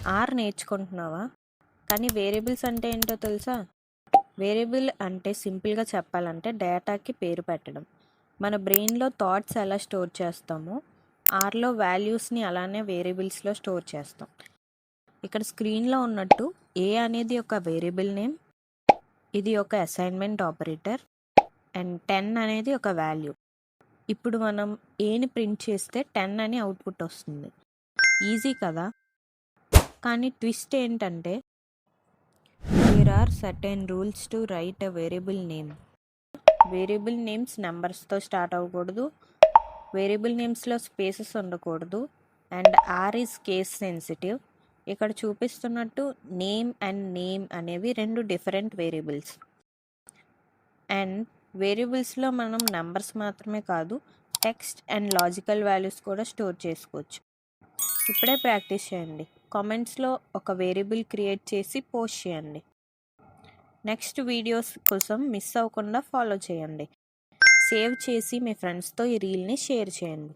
Are నేర్చుకుంటున్నావా? కానీ variables అంటే ఏంటో తెలుసా? వేరియబుల్ అంటే సింపుల్గా చెప్పాలంటే డేటాకి పేరు పెట్టడం. మన బ్రెయిన్లో థాట్స్ ఎలా స్టోర్ చేస్తామో ఆర్లో వాల్యూస్ని అలానే వేరియబుల్స్లో స్టోర్ చేస్తాం. ఇక్కడ స్క్రీన్లో ఉన్నట్టు ఏ అనేది ఒక వేరియబుల్ నేమ్, ఇది ఒక అసైన్మెంట్ ఆపరేటర్ అండ్ 10 అనేది ఒక వాల్యూ. ఇప్పుడు మనం ఏని ప్రింట్ చేస్తే 10 అని అవుట్పుట్ వస్తుంది. ఈజీ కదా? కానీ ట్విస్ట్ ఏంటంటే there are certain rules to write a variable name. Variable names నెంబర్స్తో స్టార్ట్ అవ్వకూడదు, వేరియబుల్ నేమ్స్లో స్పేసెస్ ఉండకూడదు and R is case sensitive. ఇక్కడ చూపిస్తున్నట్టు నేమ్ అండ్ నేమ్ అనేవి రెండు డిఫరెంట్ వేరియబుల్స్. అండ్ వేరియబుల్స్లో మనం నెంబర్స్ మాత్రమే కాదు, టెక్స్ట్ అండ్ లాజికల్ వాల్యూస్ కూడా స్టోర్ చేసుకోవచ్చు. ఇప్పుడే ప్రాక్టీస్ చేయండి. కామెంట్స్లో ఒక వేరియబుల్ క్రియేట్ చేసి పోస్ట్ చేయండి. నెక్స్ట్ వీడియోస్ కోసం మిస్ అవ్వకుండా ఫాలో చేయండి. సేవ్ చేసి మీ ఫ్రెండ్స్తో ఈ రీల్ని షేర్ చేయండి.